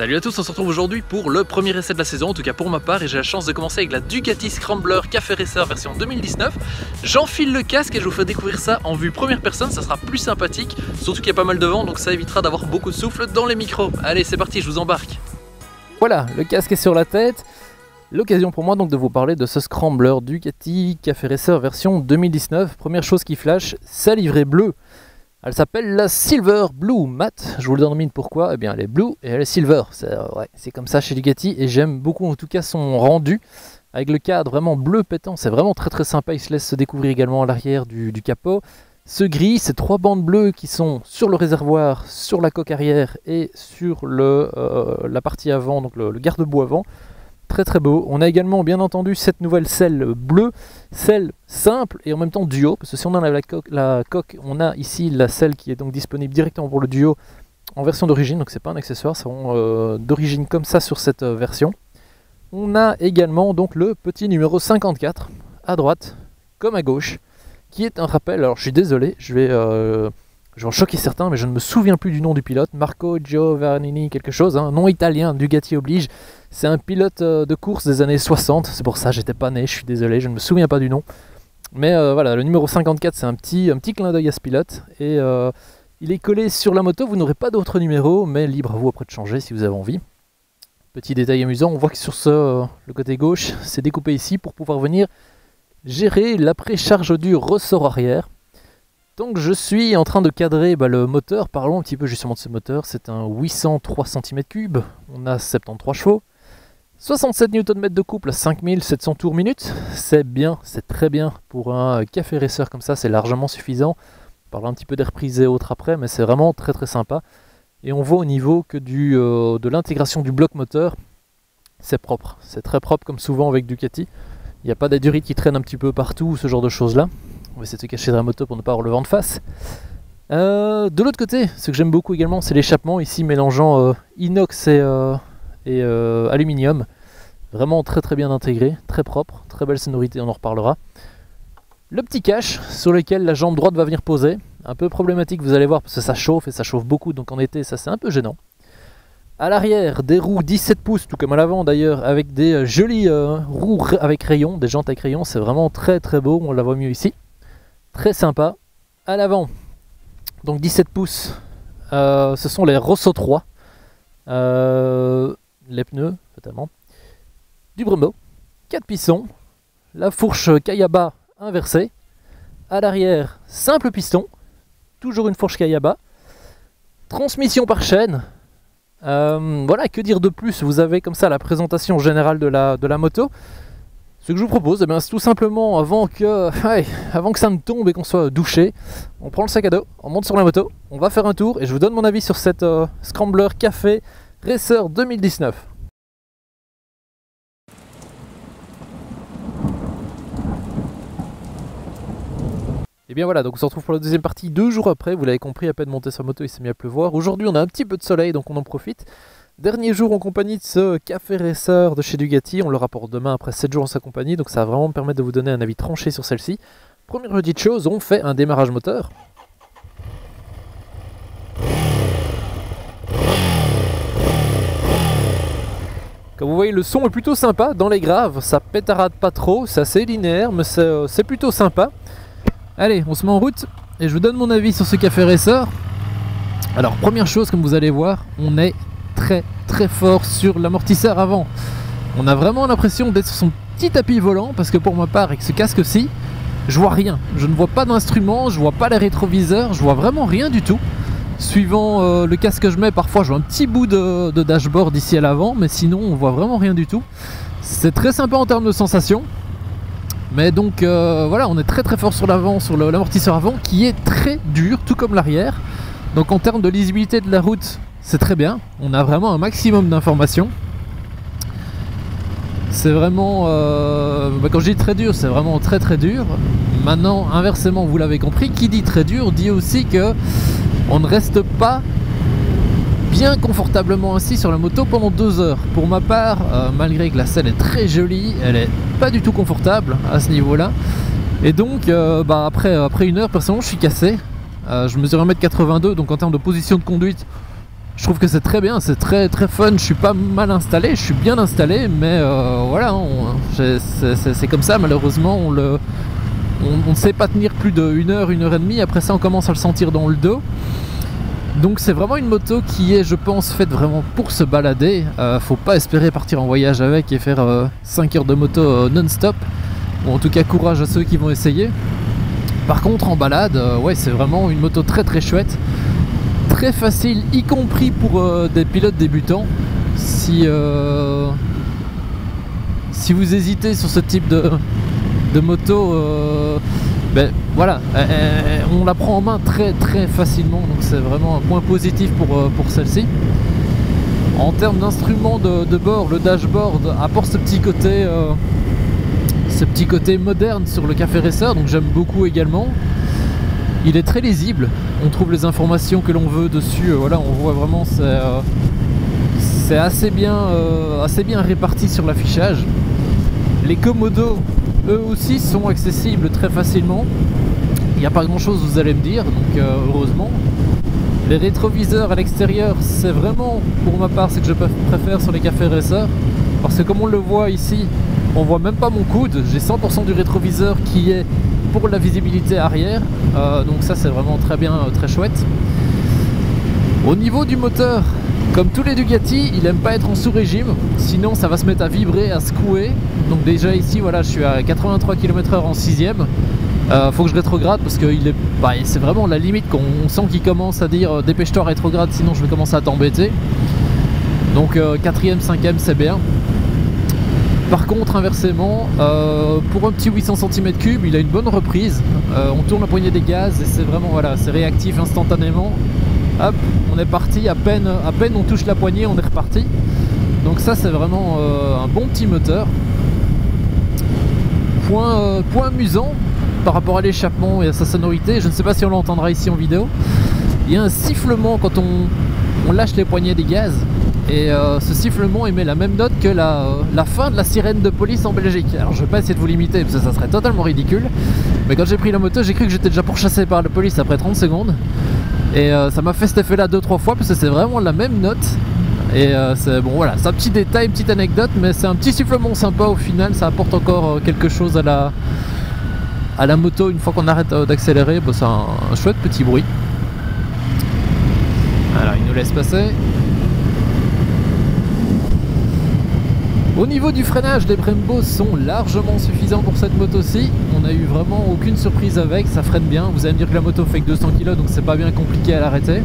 Salut à tous, on se retrouve aujourd'hui pour le premier essai de la saison, en tout cas pour ma part, et j'ai la chance de commencer avec la Ducati Scrambler Café Racer version 2019. J'enfile le casque et je vous fais découvrir ça en vue première personne, ça sera plus sympathique, surtout qu'il y a pas mal de vent, donc ça évitera d'avoir beaucoup de souffle dans les micros. Allez, c'est parti, je vous embarque. Voilà, le casque est sur la tête. L'occasion pour moi donc de vous parler de ce Scrambler Ducati Café Racer version 2019. Première chose qui flash, sa livrée bleue. Elle s'appelle la Silver Blue Matte. Je vous le dénomine pourquoi. Eh bien, elle est blue et elle est silver. C'est comme ça chez Ducati et j'aime beaucoup en tout cas son rendu. Avec le cadre vraiment bleu pétant, c'est vraiment très sympa. Il se laisse se découvrir également à l'arrière du capot. Ce gris, ces trois bandes bleues qui sont sur le réservoir, sur la coque arrière et sur la partie avant, donc le garde-boue avant. Très beau. On a également bien entendu cette nouvelle selle bleue, selle simple et en même temps duo, parce que si on enlève la coque, on a ici la selle qui est donc disponible directement pour le duo en version d'origine, donc c'est pas un accessoire, c'est vraiment d'origine comme ça sur cette version. On a également donc le petit numéro 54 à droite comme à gauche, qui est un rappel. Alors je suis désolé, je vais en choquer certains, mais je ne me souviens plus du nom du pilote. Marco Giovannini quelque chose, hein, nom italien, Ducati oblige. C'est un pilote de course des années 60, c'est pour ça j'étais pas né, je suis désolé, je ne me souviens pas du nom. Mais voilà, le numéro 54 c'est un petit clin d'œil à ce pilote. Et il est collé sur la moto, vous n'aurez pas d'autre numéro, mais libre à vous après de changer si vous avez envie. Petit détail amusant, on voit que sur le côté gauche, c'est découpé ici pour pouvoir venir gérer la précharge du ressort arrière. Donc je suis en train de cadrer le moteur, parlons un petit peu justement de ce moteur. C'est un 803 cm3, on a 73 chevaux, 67 Nm de couple à 5700 tours minute. C'est bien, c'est très bien pour un café racer comme ça, c'est largement suffisant. On parlera un petit peu d'air prisé et autres après, mais c'est vraiment très sympa. Et on voit au niveau que de l'intégration du bloc moteur, c'est propre, c'est très propre comme souvent avec Ducati. Il n'y a pas d'adurite qui traîne un petit peu partout, ce genre de choses là. On va essayer de se cacher dans la moto pour ne pas avoir le vent de face. De l'autre côté, ce que j'aime beaucoup également, c'est l'échappement, ici mélangeant inox et aluminium. Vraiment très bien intégré, très propre, très belle sonorité, on en reparlera. Le petit cache sur lequel la jambe droite va venir poser. Un peu problématique, vous allez voir, parce que ça chauffe et ça chauffe beaucoup, donc en été ça c'est un peu gênant. À l'arrière, des roues 17 pouces, tout comme à l'avant d'ailleurs, avec des jolies roues avec rayons, des jantes avec rayons, c'est vraiment très beau, on la voit mieux ici. Très sympa. À l'avant, donc 17 pouces, ce sont les Rosso 3, les pneus totalement, du Brembo, 4 pistons, la fourche Kayaba inversée, à l'arrière, simple piston, toujours une fourche Kayaba, transmission par chaîne. Voilà, que dire de plus, vous avez comme ça la présentation générale de la moto. Ce que je vous propose, c'est tout simplement, avant que ça ne tombe et qu'on soit douché, on prend le sac à dos, on monte sur la moto, on va faire un tour et je vous donne mon avis sur cette Scrambler Café Racer 2019. Et bien voilà, donc on se retrouve pour la deuxième partie 2 jours après, vous l'avez compris, à peine monté sur la moto, il s'est mis à pleuvoir. Aujourd'hui on a un petit peu de soleil, donc on en profite. Dernier jour en compagnie de ce Café Racer de chez Ducati, on le rapporte demain après 7 jours en sa compagnie, donc ça va vraiment me permettre de vous donner un avis tranché sur celle-ci. Première petite chose, on fait un démarrage moteur. Comme vous voyez, le son est plutôt sympa dans les graves, ça pétarade pas trop, c'est assez linéaire, mais c'est plutôt sympa. Allez, on se met en route et je vous donne mon avis sur ce Café Racer. Alors première chose, comme vous allez voir, on est très fort sur l'amortisseur avant. On a vraiment l'impression d'être sur son petit tapis volant, parce que pour ma part avec ce casque-ci, je vois rien. Je ne vois pas d'instrument, je vois pas les rétroviseurs, je vois vraiment rien du tout. Suivant le casque que je mets, parfois je vois un petit bout de dashboard ici à l'avant, mais sinon on voit vraiment rien du tout. C'est très sympa en termes de sensations. Mais donc voilà, on est très fort sur l'avant, sur l'amortisseur avant, qui est très dur, tout comme l'arrière. Donc en termes de lisibilité de la route, c'est très bien, on a vraiment un maximum d'informations. C'est vraiment, quand je dis très dur, c'est vraiment très dur. Maintenant, inversement, vous l'avez compris, qui dit très dur dit aussi que on ne reste pas bien confortablement assis sur la moto pendant 2 heures. Pour ma part, malgré que la selle est très jolie, elle est pas du tout confortable à ce niveau-là. Et donc, après 1 heure, personnellement, je suis cassé. Je mesure 1m82, donc en termes de position de conduite, Je trouve que c'est très bien, c'est très fun, je suis pas mal installé, je suis bien installé, mais voilà, c'est comme ça, malheureusement, on ne sait pas tenir plus d'1 heure, 1 heure et demie, après ça on commence à le sentir dans le dos. Donc c'est vraiment une moto qui est, je pense, faite vraiment pour se balader. Faut pas espérer partir en voyage avec et faire 5 heures de moto non-stop, ou en tout cas courage à ceux qui vont essayer. Par contre en balade, ouais, c'est vraiment une moto très chouette. Très facile, y compris pour des pilotes débutants. Si vous hésitez sur ce type de moto, ben voilà, on la prend en main très facilement, donc c'est vraiment un point positif pour celle-ci. En termes d'instruments de bord, le dashboard apporte ce petit côté moderne sur le Café Racer, donc j'aime beaucoup également. Il est très lisible, on trouve les informations que l'on veut dessus, voilà, on voit vraiment, c'est assez bien réparti sur l'affichage. Les commodos, eux aussi, sont accessibles très facilement. Il n'y a pas grand chose, vous allez me dire, donc heureusement. Les rétroviseurs à l'extérieur, c'est vraiment, pour ma part, ce que je préfère sur les Café Racer, parce que comme on le voit ici, on voit même pas mon coude, j'ai 100% du rétroviseur qui est pour la visibilité arrière, donc ça c'est vraiment très bien, très chouette. Au niveau du moteur, comme tous les Ducati, il aime pas être en sous-régime, sinon ça va se mettre à vibrer, à secouer. Donc déjà ici, voilà, je suis à 83 km/h en 6ème. Faut que je rétrograde parce que c'est vraiment la limite qu'on sent qu'il commence à dire dépêche-toi rétrograde, sinon je vais commencer à t'embêter. Donc 4ème, 5ème c'est bien. Par contre, inversement, pour un petit 800 cm3, il a une bonne reprise. On tourne la poignée des gaz et c'est vraiment, voilà, c'est réactif instantanément. Hop, on est parti, à peine on touche la poignée, on est reparti. Donc ça c'est vraiment un bon petit moteur. Point amusant par rapport à l'échappement et à sa sonorité, je ne sais pas si on l'entendra ici en vidéo. Il y a un sifflement quand on lâche les poignées des gaz. Et ce sifflement émet la même note que la fin de la sirène de police en Belgique. Alors je vais pas essayer de vous limiter parce que ça serait totalement ridicule. Mais quand j'ai pris la moto, j'ai cru que j'étais déjà pourchassé par la police après 30 secondes. Et ça m'a fait cet effet là 2-3 fois parce que c'est vraiment la même note. Et c'est bon, voilà, c'est un petit détail, une petite anecdote, mais c'est un petit sifflement sympa au final. Ça apporte encore quelque chose à la moto une fois qu'on arrête d'accélérer. Bon, c'est un chouette petit bruit. Alors il nous laisse passer. Au niveau du freinage, les Brembo sont largement suffisants pour cette moto-ci. On n'a eu vraiment aucune surprise avec, ça freine bien. Vous allez me dire que la moto fait que 200 kg, donc c'est pas bien compliqué à l'arrêter.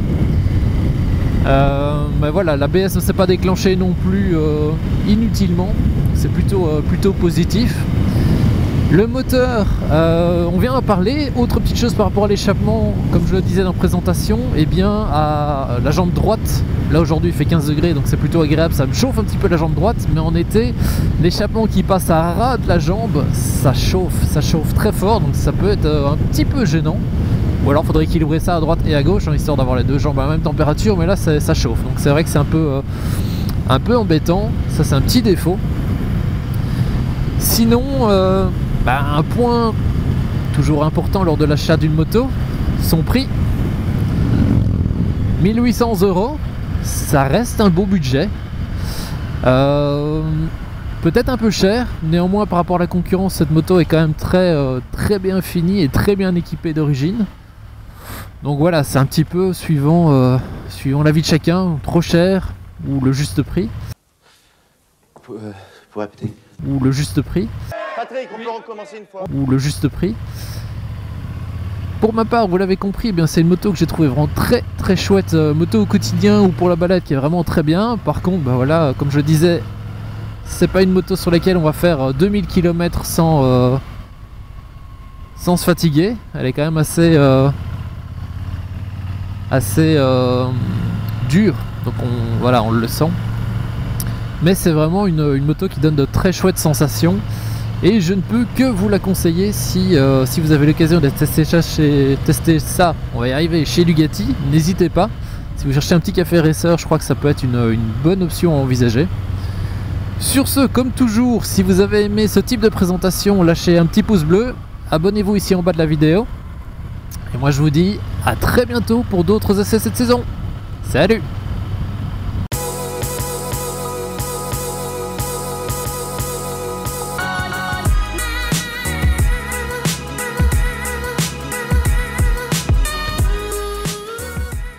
Mais voilà, l'ABS ne s'est pas déclenché non plus inutilement. C'est plutôt positif. Le moteur, on vient en parler. Autre petite chose par rapport à l'échappement, comme je le disais dans la présentation, eh bien à la jambe droite, là aujourd'hui il fait 15 degrés donc c'est plutôt agréable, ça me chauffe un petit peu la jambe droite, mais en été, l'échappement qui passe à ras de la jambe, ça chauffe très fort, donc ça peut être un petit peu gênant. Ou alors il faudrait équilibrer ça à droite et à gauche, hein, histoire d'avoir les deux jambes à la même température, mais là ça chauffe, donc c'est vrai que c'est un peu embêtant, ça c'est un petit défaut. Sinon, un point toujours important lors de l'achat d'une moto, son prix. 1800 €, ça reste un beau budget. Peut-être un peu cher, néanmoins par rapport à la concurrence, cette moto est quand même très bien finie et très bien équipée d'origine. Donc voilà, c'est un petit peu suivant l'avis de chacun, trop cher ou le juste prix. Pour répéter. Ou le juste prix. Patrick, on peut recommencer une fois. Ou le juste prix. Pour ma part, vous l'avez compris, eh bien c'est une moto que j'ai trouvé vraiment très chouette, moto au quotidien ou pour la balade qui est vraiment très bien. Par contre, voilà, comme je disais, c'est pas une moto sur laquelle on va faire 2000 km sans se fatiguer. Elle est quand même assez dure, donc on le sent. Mais c'est vraiment une moto qui donne de très chouettes sensations. Et je ne peux que vous la conseiller si vous avez l'occasion de tester ça, on va y arriver, chez Ducati, n'hésitez pas. Si vous cherchez un petit café racer, je crois que ça peut être une bonne option à envisager. Sur ce, comme toujours, si vous avez aimé ce type de présentation, lâchez un petit pouce bleu, abonnez-vous ici en bas de la vidéo. Et moi je vous dis à très bientôt pour d'autres essais cette saison. Salut!